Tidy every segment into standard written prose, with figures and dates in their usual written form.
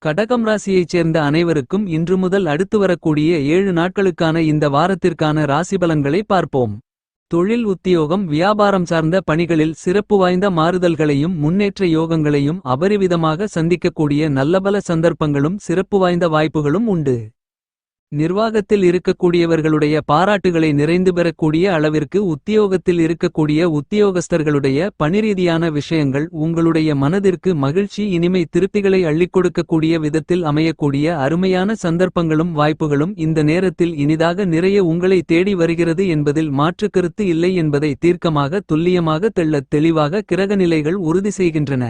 கடகம் ராசியைச் சேர்ந்த அனைவருக்கும் இன்று முதல் அடுத்து வரக்கூடிய 7 நாட்களுக்கான இந்த வாரத்திற்கான ராசிபலன்களை பார்ப்போம். தொழில் உத்தியோகம் வியாபாரம் சார்ந்த பணிகளில் சிறப்பு வாய்ந்த மாறுதல்களையும் முன்னேற்ற யோகங்களையும் அபரிவிதமாக சந்திக்கக்கூடிய நல்லபல சந்தர்ப்பங்களும் சிறப்பு வாய்ந்த வாய்ப்புகளும் உண்டு. நிர்வாகத்தில் இருக்கக்கூடியவர்களுடைய பாராட்டுகளை நிறைந்து பெறக்கூடிய அளவிற்கு உத்தியோகத்தில் இருக்கக்கூடிய உத்தியோகஸ்தர்களுடைய பணிரீதியான விஷயங்கள் உங்களுடைய மனதிற்கு மகிழ்ச்சி இனிமை திருப்திகளை அள்ளிக் கொடுக்கக்கூடிய விதத்தில் அமையக்கூடிய அருமையான சந்தர்ப்பங்களும் வாய்ப்புகளும் இந்த நேரத்தில் இனிதாக நிறைய உங்களை தேடி வருகிறது என்பதில் மாற்று கருத்து இல்லை என்பதை தீர்க்கமாக துல்லியமாக தெள்ளத் தெளிவாக கிரகநிலைகள் உறுதி செய்கின்றன.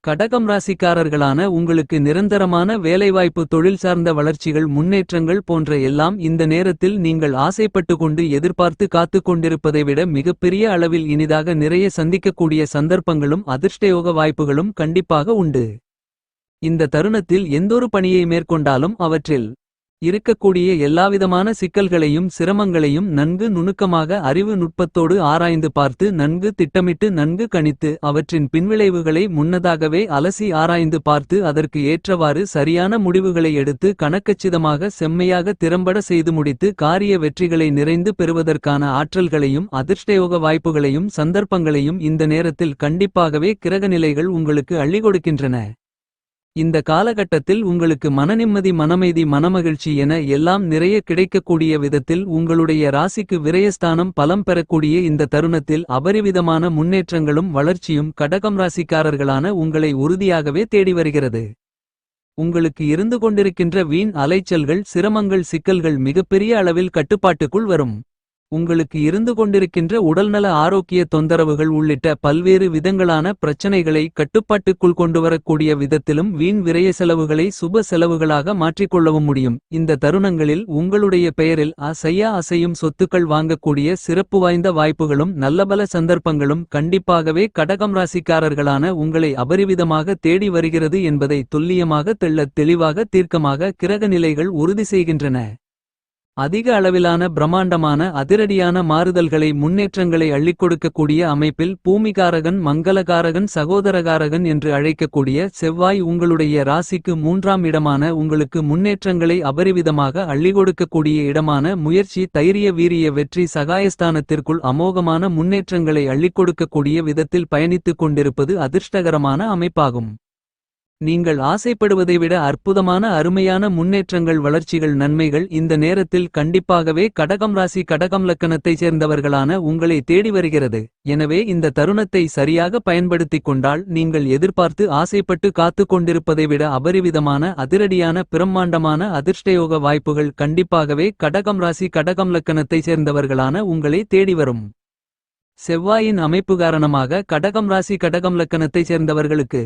கடகம் ராசிக்காரர்களான உங்களுக்கு நிரந்தரமான வேலைவாய்ப்பு தொழில் சார்ந்த வளர்ச்சிகள் முன்னேற்றங்கள் போன்ற எல்லாம் இந்த நேரத்தில் நீங்கள் ஆசைப்பட்டு கொண்டு எதிர்பார்த்து காத்து கொண்டிருப்பதை விட மிகப்பெரிய அளவில் இனிதாக நிறைய சந்திக்கக்கூடிய சந்தர்ப்பங்களும் அதிர்ஷ்டயோக வாய்ப்புகளும் கண்டிப்பாக உண்டு. இந்த தருணத்தில் எந்தொரு பணியை மேற்கொண்டாலும் அவற்றில் இருக்கக்கூடிய எல்லாவிதமான சிக்கல்களையும் சிரமங்களையும் நன்கு நுணுக்கமாக அறிவு நுட்பத்தோடு ஆராய்ந்து பார்த்து நன்கு திட்டமிட்டு நன்கு கணித்து அவற்றின் பின்விளைவுகளை முன்னதாகவே அலசி ஆராய்ந்து பார்த்து அதற்கு ஏற்றவாறு சரியான முடிவுகளை எடுத்து கணக்கச்சிதமாக செம்மையாக திறம்பட செய்து முடித்து காரிய வெற்றிகளை நிறைந்து பெறுவதற்கான ஆற்றல்களையும் அதிர்ஷ்டயோக வாய்ப்புகளையும் சந்தர்ப்பங்களையும் இந்த நேரத்தில் கண்டிப்பாகவே கிரகநிலைகள் உங்களுக்கு அள்ளிக் கொடுக்கின்றன. இந்த காலகட்டத்தில் உங்களுக்கு மனநிம்மதி மனமைதி மனமகிழ்ச்சி என எல்லாம் நிறைய கிடைக்கக்கூடிய விதத்தில் உங்களுடைய ராசிக்கு விரயஸ்தானம் பலம் பெறக்கூடிய இந்த தருணத்தில் அபரிவிதமான முன்னேற்றங்களும் வளர்ச்சியும் கடகம் ராசிக்காரர்களான உங்களை உறுதியாகவே தேடி வருகிறது. உங்களுக்கு இருந்து கொண்டிருக்கின்ற வீண் அலைச்சல்கள் சிரமங்கள் சிக்கல்கள் மிகப்பெரிய அளவில் கட்டுப்பாட்டுக்குள் வரும். உங்களுக்கு இருந்து கொண்டிருக்கின்ற உடல்நல ஆரோக்கிய தொந்தரவுகள் உள்ளிட்ட பல்வேறு விதங்களான பிரச்சனைகளை கட்டுப்பாட்டுக்குள் கொண்டுவரக்கூடிய விதத்திலும் வீண் விரய செலவுகளை சுப செலவுகளாக மாற்றிக்கொள்ளவும் முடியும். இந்த தருணங்களில் உங்களுடைய பெயரில் அசையும் சொத்துக்கள் வாங்கக்கூடிய சிறப்பு வாய்ந்த வாய்ப்புகளும் நல்லபல சந்தர்ப்பங்களும் கண்டிப்பாகவே கடகம் ராசிக்காரர்களான உங்களை அபரிவிதமாக தேடி வருகிறது என்பதை துல்லியமாக தெள்ளத் தெளிவாக தீர்க்கமாக கிரகநிலைகள் உறுதி செய்கின்றன. அதிக அளவிலான பிரம்மாண்டமான அதிரடியான மாறுதல்களை முன்னேற்றங்களை அள்ளிக் கொடுக்கக்கூடிய அமைப்பில் பூமிகாரகன் மங்களகாரகன் சகோதரகாரகன் என்று அழைக்கக்கூடிய செவ்வாய் உங்களுடைய ராசிக்கு 3ஆம் இடமான உங்களுக்கு முன்னேற்றங்களை அபரிவிதமாக அள்ளிக் கொடுக்கக்கூடிய இடமான முயற்சி தைரிய வீரிய வெற்றி சகாயஸ்தானத்திற்குள் அமோகமான முன்னேற்றங்களை அள்ளிக் கொடுக்கக்கூடிய விதத்தில் பயணித்துக் கொண்டிருப்பது அதிர்ஷ்டகரமான அமைப்பாகும். நீங்கள் ஆசைப்படுவதை விட அற்புதமான அருமையான முன்னேற்றங்கள் வளர்ச்சிகள் நன்மைகள் இந்த நேரத்தில் கண்டிப்பாகவே கடகம் ராசி கடகம் லக்கணத்தைச் சேர்ந்தவர்களான உங்களை தேடி வருகிறது. எனவே இந்த தருணத்தை சரியாக பயன்படுத்திக் கொண்டால் நீங்கள் எதிர்பார்த்து ஆசைப்பட்டு காத்து கொண்டிருப்பதை விட அபரிவிதமான அதிரடியான பிரம்மாண்டமான அதிர்ஷ்டயோக வாய்ப்புகள் கண்டிப்பாகவே கடகம் ராசி கடகம் லக்கணத்தைச் சேர்ந்தவர்களான உங்களை தேடி வரும். செவ்வாயின் அமைப்பு காரணமாக கடகம் ராசி கடகம் லக்கணத்தைச் சேர்ந்தவர்களுக்கு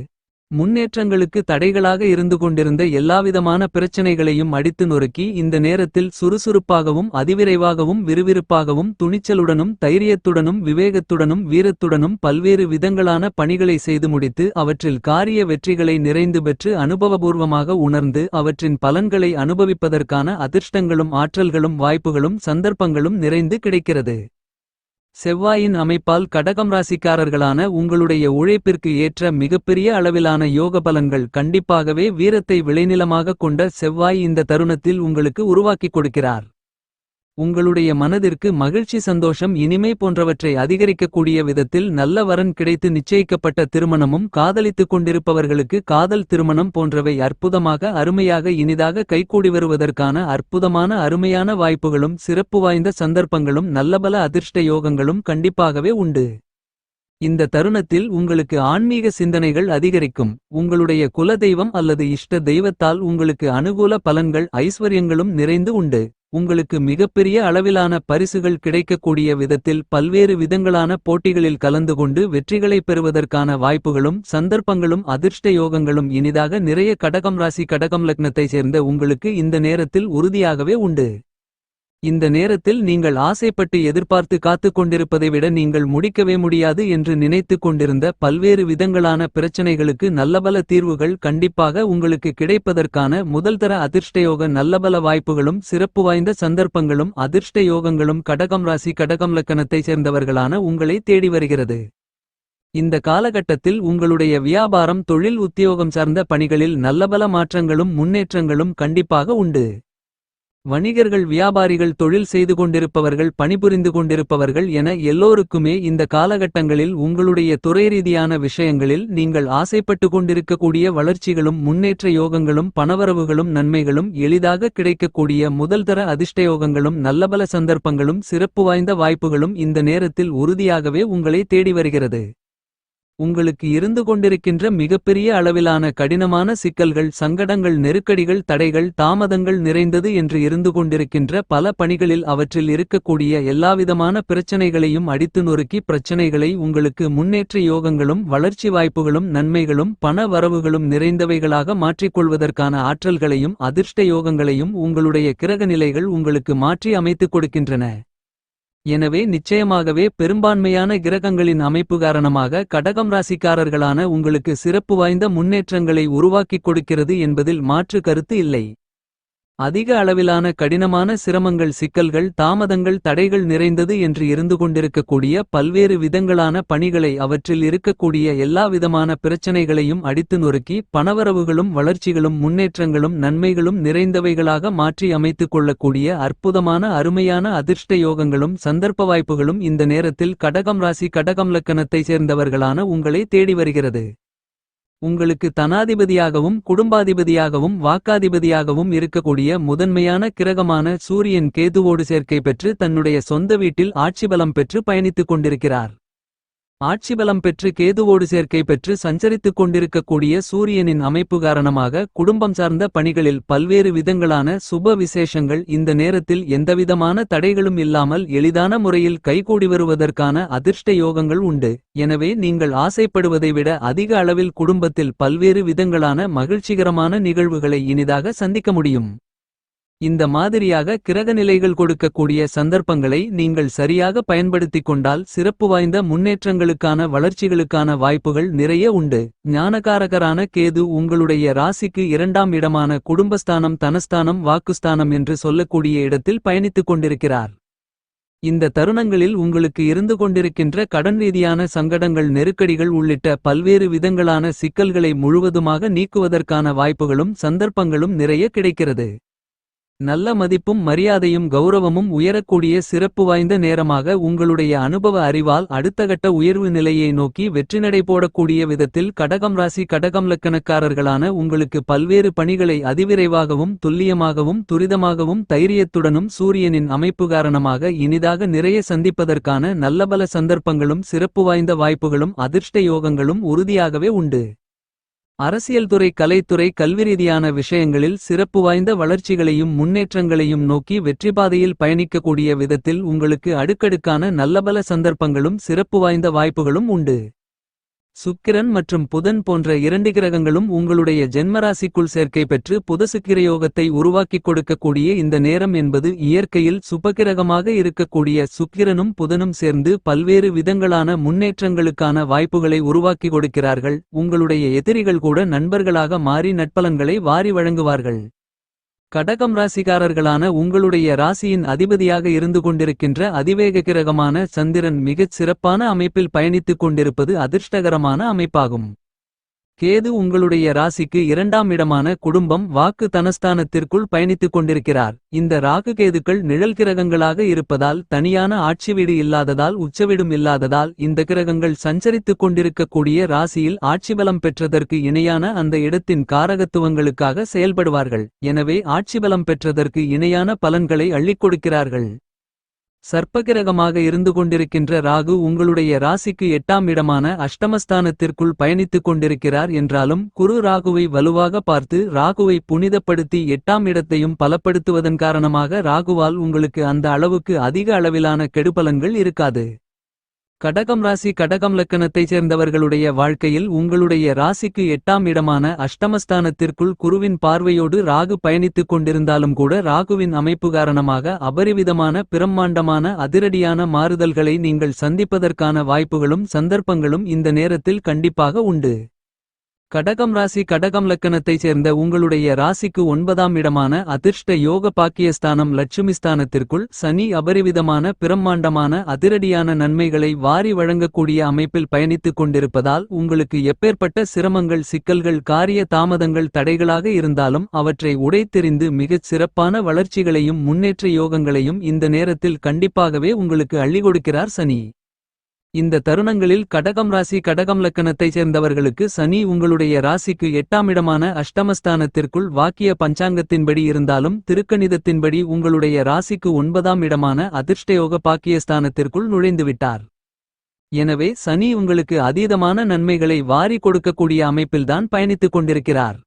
முன்னேற்றங்களுக்கு தடைகளாக இருந்து கொண்டிருந்த எல்லாவிதமான பிரச்சனைகளையும் அடித்து நொறுக்கி இந்த நேரத்தில் சுறுசுறுப்பாகவும் அதிவிரைவாகவும் விறுவிறுப்பாகவும் துணிச்சலுடனும் தைரியத்துடனும் விவேகத்துடனும் வீரத்துடனும் பல்வேறு விதங்களான பணிகளை செய்து முடித்து அவற்றில் காரிய வெற்றிகளை நிறைந்து பெற்று அனுபவபூர்வமாக உணர்ந்து அவற்றின் பலன்களை அனுபவிப்பதற்கான அதிர்ஷ்டங்களும் ஆற்றல்களும் வாய்ப்புகளும் சந்தர்ப்பங்களும் நிறைந்து கிடைக்கிறது. செவ்வாயின் அமைப்பால் கடகம் ராசிக்காரர்களான உங்களுடைய உழைப்பிற்கு ஏற்ற மிகப்பெரிய அளவிலான யோக பலன்கள் கண்டிப்பாகவே வீரத்தை விளைநிலமாக கொண்ட செவ்வாய் இந்த தருணத்தில் உங்களுக்கு உருவாக்கிக் கொடுக்கிறார். உங்களுடைய மனதிற்கு மகிழ்ச்சி சந்தோஷம் இனிமை போன்றவற்றை அதிகரிக்கக்கூடிய விதத்தில் நல்ல வரன் கிடைத்து நிச்சயிக்கப்பட்ட திருமணமும் காதலித்துக் கொண்டிருப்பவர்களுக்கு காதல் திருமணம் போன்றவை அற்புதமாக அருமையாக இனிதாக கைகூடி வருவதற்கான அற்புதமான அருமையான வாய்ப்புகளும் சிறப்பு வாய்ந்த சந்தர்ப்பங்களும் நல்லபல அதிர்ஷ்ட யோகங்களும் கண்டிப்பாகவே உண்டு. இந்த தருணத்தில் உங்களுக்கு ஆன்மீக சிந்தனைகள் அதிகரிக்கும். உங்களுடைய குலதெய்வம் அல்லது இஷ்ட தெய்வத்தால் உங்களுக்கு அனுகூல பலன்கள் ஐஸ்வர்யங்களும் நிறைந்து உண்டு. உங்களுக்கு மிகப்பெரிய அளவிலான பரிசுகள் கிடைக்கக்கூடிய விதத்தில் பல்வேறு விதங்களான போட்டிகளில் கலந்து கொண்டு வெற்றிகளை பெறுவதற்கான வாய்ப்புகளும் சந்தர்ப்பங்களும் அதிர்ஷ்ட யோகங்களும் இனிதாக நிறைய கடகம் ராசி கடகம் லக்னத்தைச் சேர்ந்த உங்களுக்கு இந்த நேரத்தில் உறுதியாகவே உண்டு. இந்த நேரத்தில் நீங்கள் ஆசைப்பட்டு எதிர்பார்த்து காத்து கொண்டிருப்பதை விட நீங்கள் முடிக்கவே முடியாது என்று நினைத்து கொண்டிருந்த பல்வேறு விதங்களான பிரச்சனைகளுக்கு நல்லபல தீர்வுகள் கண்டிப்பாக உங்களுக்கு கிடைப்பதற்கான முதல்தர அதிர்ஷ்டயோக நல்லபல வாய்ப்புகளும் சிறப்பு வாய்ந்த சந்தர்ப்பங்களும் அதிர்ஷ்ட யோகங்களும் கடகம் ராசி கடகம் லக்கணத்தைச் சேர்ந்தவர்களான உங்களை தேடி வருகிறது. இந்த காலகட்டத்தில் உங்களுடைய வியாபாரம் தொழில் உத்தியோகம் சார்ந்த பணிகளில் நல்லபல மாற்றங்களும் முன்னேற்றங்களும் கண்டிப்பாக உண்டு. வணிகர்கள் வியாபாரிகள் தொழில் செய்து கொண்டிருப்பவர்கள் பணிபுரிந்து கொண்டிருப்பவர்கள் என எல்லோருக்குமே இந்த காலகட்டங்களில் உங்களுடைய துறைரீதியான விஷயங்களில் நீங்கள் ஆசைப்பட்டு கொண்டிருக்கக்கூடிய வளர்ச்சிகளும் முன்னேற்ற யோகங்களும் பணவரவுகளும் நன்மைகளும் எளிதாக கிடைக்கக்கூடிய முதல்தர அதிர்ஷ்டயோகங்களும் நல்லபல சந்தர்ப்பங்களும் சிறப்பு வாய்ந்த வாய்ப்புகளும் இந்த நேரத்தில் உறுதியாகவே உங்களை தேடி வருகிறது. உங்களுக்கு இருந்து கொண்டிருக்கின்ற மிகப்பெரிய அளவிலான கடினமான சிக்கல்கள் சங்கடங்கள் நெருக்கடிகள் தடைகள் தாமதங்கள் நிறைந்தது என்று இருந்து கொண்டிருக்கின்ற பல பணிகளில் அவற்றில் இருக்கக்கூடிய எல்லாவிதமான பிரச்சனைகளையும் அடித்து நொறுக்கி பிரச்சனைகளை உங்களுக்கு முன்னேற்ற யோகங்களும் வளர்ச்சி வாய்ப்புகளும் நன்மைகளும் பண வரவுகளும் நிறைந்தவைகளாக மாற்றிக்கொள்வதற்கான ஆற்றல்களையும் அதிர்ஷ்ட யோகங்களையும் உங்களுடைய கிரகநிலைகள் உங்களுக்கு மாற்றி அமைத்துக் கொடுக்கின்றன. எனவே நிச்சயமாகவே பெரும்பான்மையான கிரகங்களின் அமைப்பு காரணமாக கடகம் ராசிக்காரர்களான உங்களுக்கு சிறப்பு வாய்ந்த முன்னேற்றங்களை உருவாக்கிக் கொடுக்கிறது என்பதில் மாற்று கருத்து இல்லை. அதிக அளவிலான கடினமான சிரமங்கள் சிக்கல்கள் தாமதங்கள் தடைகள் நிறைந்தது என்று இருந்து கொண்டிருக்கக்கூடிய பல்வேறு விதங்களான பணிகளை அவற்றில் இருக்கக்கூடிய எல்லா விதமான பிரச்சனைகளையும் அடித்து நொறுக்கி பணவரவுகளும் வளர்ச்சிகளும் முன்னேற்றங்களும் நன்மைகளும் நிறைந்தவைகளாக மாற்றி அமைத்துக் கொள்ளக்கூடிய அற்புதமான அருமையான அதிர்ஷ்ட யோகங்களும் சந்தர்ப்ப வாய்ப்புகளும் இந்த நேரத்தில் கடகம் ராசி கடகம் லக்கணத்தை சேர்ந்தவர்களான உங்களை தேடி வருகிறது. உங்களுக்கு தனாதிபதியாகவும் குடும்பாதிபதியாகவும் வாக்காதிபதியாகவும் இருக்கக்கூடிய முதன்மையான கிரகமான சூரியன் கேதுவோடு சேர்க்கை பெற்று தன்னுடைய சொந்த வீட்டில் ஆட்சிபலம் பெற்று பயணித்துக் கொண்டிருக்கிறார். ஆட்சிபலம் பெற்று கேதுவோடு சேர்க்கை பெற்று சஞ்சரித்துக் கொண்டிருக்கக்கூடிய சூரியனின் அமைப்பு காரணமாக குடும்பம் சார்ந்த பணிகளில் பல்வேறு விதங்களான சுப விசேஷங்கள் இந்த நேரத்தில் எந்தவிதமான தடைகளும் இல்லாமல் எளிதான முறையில் கைகூடி வருவதற்கான அதிர்ஷ்ட யோகங்கள் உண்டு. எனவே நீங்கள் ஆசைப்படுவதை விட அதிக அளவில் குடும்பத்தில் பல்வேறு விதங்களான மகிழ்ச்சிகரமான நிகழ்வுகளை இனிதாக சந்திக்க முடியும். இந்த மாதிரியாக கிரகநிலைகள் கொடுக்கக்கூடிய சந்தர்ப்பங்களை நீங்கள் சரியாக பயன்படுத்திக் கொண்டால் சிறப்பு வாய்ந்த முன்னேற்றங்களுக்கான வளர்ச்சிகளுக்கான வாய்ப்புகள் நிறைய உண்டு. ஞானகாரகரான கேது உங்களுடைய ராசிக்கு 2ஆம் இடமான குடும்பஸ்தானம் தனஸ்தானம் வாக்குஸ்தானம் என்று சொல்லக்கூடிய இடத்தில் பயணித்துக் கொண்டிருக்கிறார். இந்த தருணங்களில் உங்களுக்கு இருந்து கொண்டிருக்கின்ற கடன் ரீதியான சங்கடங்கள் நெருக்கடிகள் உள்ளிட்ட பல்வேறு விதங்களான சிக்கல்களை முழுவதுமாக நீக்குவதற்கான வாய்ப்புகளும் சந்தர்ப்பங்களும் நிறைய கிடைக்கிறது. நல்ல மதிப்பும் மரியாதையும் கௌரவமும் உயரக்கூடிய சிறப்பு வாய்ந்த நேரமாக உங்களுடைய அனுபவ அறிவால் அடுத்தகட்ட உயர்வு நிலையை நோக்கி வெற்றிநடை போடக்கூடிய விதத்தில் கடகம் ராசி கடகம் லக்கணக்காரர்களான உங்களுக்கு பல்வேறு பணிகளை அதிவிரைவாகவும் துல்லியமாகவும் துரிதமாகவும் தைரியத்துடனும் சூரியனின் அமைப்பு காரணமாக இனிதாக நிறைய சந்திப்பதற்கான நல்லபல சந்தர்ப்பங்களும் சிறப்பு வாய்ந்த வாய்ப்புகளும் அதிர்ஷ்ட யோகங்களும் உறுதியாகவே உண்டு. அரசியல்துறை கலைத்துறை கல்விரீதியான விஷயங்களில் சிறப்பு வாய்ந்த வளர்ச்சிகளையும் முன்னேற்றங்களையும் நோக்கி வெற்றிபாதையில் பயணிக்கக்கூடிய விதத்தில் உங்களுக்கு அடுக்கடுக்கான நல்லபல சந்தர்ப்பங்களும் சிறப்பு வாய்ந்த வாய்ப்புகளும் உண்டு. சுக்கிரன் மற்றும் புதன் போன்ற 2 கிரகங்களும் உங்களுடைய ஜென்மராசிக்குள் சேர்க்கை பெற்று புதசுக்கிரயோகத்தை உருவாக்கிக் கொடுக்கக்கூடிய இந்த நேரம் என்பது இயற்கையில் சுபகிரகமாக இருக்கக்கூடிய சுக்கிரனும் புதனும் சேர்ந்து பல்வேறு விதங்களான முன்னேற்றங்களுக்கான வாய்ப்புகளை உருவாக்கி கொடுக்கிறார்கள். உங்களுடைய எதிரிகள் கூட நண்பர்களாக மாறி நட்பலன்களை வாரி வழங்குவார்கள். கடகம் ராசிக்காரர்களான உங்களுடைய ராசியின் அதிபதியாக இருந்து கொண்டிருக்கின்ற அதிவேக கிரகமான சந்திரன் மிகச் சிறப்பான அமைப்பில் பயணித்துக் கொண்டிருப்பது அதிர்ஷ்டகரமான அமைப்பாகும். கேது உங்களுடைய ராசிக்கு 2ஆம் இடமான குடும்பம் வாக்கு தனஸ்தானத்திற்குள் பயணித்துக் கொண்டிருக்கிறார். இந்த ராகு கேதுக்கள் நிழல் கிரகங்களாக இருப்பதால் தனியான ஆட்சி வீடு இல்லாததால் உச்சவிடும் இல்லாததால் இந்த கிரகங்கள் சஞ்சரித்துக் கொண்டிருக்கக்கூடிய ராசியில் ஆட்சிபலம் பெற்றதற்கு இணையான அந்த இடத்தின் காரகத்துவங்களுக்காக செயல்படுவார்கள். எனவே ஆட்சிபலம் பெற்றதற்கு இணையான பலன்களை அள்ளிக் கொடுக்கிறார்கள். சர்ப்பகிரகமாக இருந்து கொண்டிருக்கின்ற ராகு உங்களுடைய ராசிக்கு 8ஆம் இடமான அஷ்டமஸ்தானத்திற்குள் பயணித்துக் கொண்டிருக்கிறார் என்றாலும் குரு ராகுவை வலுவாக பார்த்து ராகுவை புனிதப்படுத்தி 8ஆம் இடத்தையும் பலப்படுத்துவதன் காரணமாக ராகுவால் உங்களுக்கு அந்த அளவுக்கு அதிக அளவிலான கெடுபலன்கள் இருக்காது. கடகம் ராசி கடகம் லக்கணத்தைச் சேர்ந்தவர்களுடைய வாழ்க்கையில் உங்களுடைய ராசிக்கு 8ஆம் இடமான அஷ்டமஸ்தானத்திற்குள் குருவின் பார்வையோடு ராகு பயணித்துக் கொண்டிருந்தாலும் கூட ராகுவின் அமைப்பு காரணமாக அபரிவிதமான பிரம்மாண்டமான அதிரடியான மாறுதல்களை நீங்கள் சந்திப்பதற்கான வாய்ப்புகளும் சந்தர்ப்பங்களும் இந்த நேரத்தில் கண்டிப்பாக உண்டு. கடகம் ராசி கடகம் லக்கணத்தைச் சேர்ந்த உங்களுடைய ராசிக்கு 9ஆம் இடமான அதிர்ஷ்ட யோக பாக்கியஸ்தானம் லட்சுமிஸ்தானத்திற்குள் சனி அபரிவிதமான பிரம்மாண்டமான அதிரடியான நன்மைகளை வாரி வழங்கக்கூடிய அமைப்பில் பயணித்துக் கொண்டிருப்பதால் உங்களுக்கு எப்பேற்பட்ட சிரமங்கள் சிக்கல்கள் காரிய தாமதங்கள் தடைகளாக இருந்தாலும் அவற்றை உடைத்தெறிந்து மிகச் சிறப்பான வளர்ச்சிகளையும் முன்னேற்ற யோகங்களையும் இந்த நேரத்தில் கண்டிப்பாகவே உங்களுக்கு அள்ளிக் கொடுக்கிறார் சனி. இந்த தருணங்களில் கடகம் ராசி கடகம் லக்கணத்தைச் சேர்ந்தவர்களுக்கு சனி உங்களுடைய ராசிக்கு 8ஆம் இடமான அஷ்டமஸ்தானத்திற்குள் வாக்கிய பஞ்சாங்கத்தின்படி இருந்தாலும் திருக்கணிதத்தின்படி உங்களுடைய ராசிக்கு 9ஆம் இடமான அதிர்ஷ்டயோக பாக்கியஸ்தானத்திற்குள் நுழைந்துவிட்டார். எனவே சனி உங்களுக்கு அதீதமான நன்மைகளை வாரி கொடுக்கக்கூடிய அமைப்பில்தான் பயணித்துக் கொண்டிருக்கிறார்.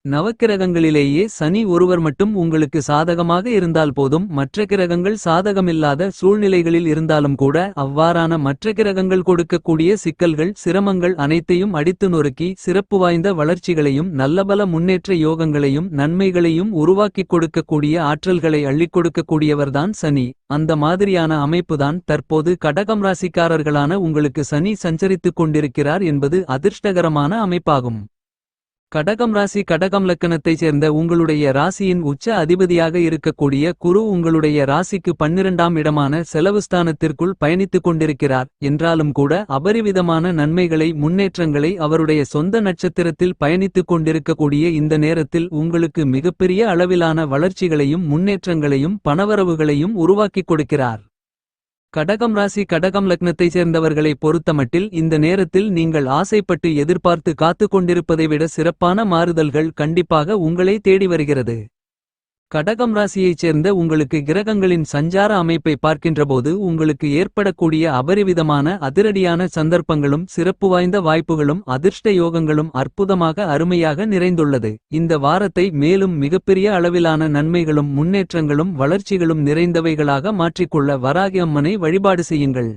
நவக்கிரகங்களிலேயே சனி ஒருவர் மட்டும் உங்களுக்கு சாதகமாக இருந்தால் போதும். மற்ற கிரகங்கள் சாதகமில்லாத சூழ்நிலைகளில் இருந்தாலும் கூட அவ்வாறான மற்ற கிரகங்கள் கொடுக்கக்கூடிய சிக்கல்கள் சிரமங்கள் அனைத்தையும் அடித்து நொறுக்கி சிறப்பு வாய்ந்த வளர்ச்சிகளையும் நல்லபல முன்னேற்ற யோகங்களையும் நன்மைகளையும் உருவாக்கிக் கொடுக்கக்கூடிய ஆற்றல்களை அள்ளிக் கொடுக்கக்கூடியவர்தான் சனி. அந்த மாதிரியான அமைப்புதான் தற்போது கடகம் ராசிக்காரர்களான உங்களுக்கு சனி சஞ்சரித்துக் கொண்டிருக்கிறார் என்பது அதிர்ஷ்டகரமான அமைப்பாகும். கடகம் ராசி கடகம் லக்கணத்தைச் சேர்ந்த உங்களுடைய ராசியின் உச்ச அதிபதியாக இருக்கக்கூடிய குரு உங்களுடைய ராசிக்கு 12ஆம் இடமான செலவுஸ்தானத்திற்குள் பயணித்துக் கொண்டிருக்கிறார் என்றாலும் கூட அபரிவிதமான நன்மைகளை முன்னேற்றங்களை அவருடைய சொந்த நட்சத்திரத்தில் பயணித்துக் கொண்டிருக்கக்கூடிய இந்த நேரத்தில் உங்களுக்கு மிகப்பெரிய அளவிலான வளர்ச்சிகளையும் முன்னேற்றங்களையும் பணவரவுகளையும் உருவாக்கிக் கொடுக்கிறார். கடகம் ராசி கடகம் லக்னத்தைச் சேர்ந்தவர்களை பொறுத்தமட்டில் இந்த நேரத்தில் நீங்கள் ஆசைப்பட்டு எதிர்பார்த்து காத்து கொண்டிருப்பதை விட சிறப்பான மாறுதல்கள் கண்டிப்பாக உங்களை தேடி வருகிறது. கடகம் ராசியைச் சேர்ந்த உங்களுக்கு கிரகங்களின் சஞ்சார அமைப்பை பார்க்கின்றபோது உங்களுக்கு ஏற்படக்கூடிய அபரிவிதமான அதிரடியான சந்தர்ப்பங்களும் சிறப்பு வாய்ந்த வாய்ப்புகளும் அதிர்ஷ்ட யோகங்களும் அற்புதமாக அருமையாக நிறைந்துள்ளது. இந்த வாரத்தை மேலும் மிகப்பெரிய அளவிலான நன்மைகளும் முன்னேற்றங்களும் வளர்ச்சிகளும் நிறைந்தவைகளாக மாற்றிக்கொள்ள வராகி அம்மனை வழிபாடு செய்யுங்கள்.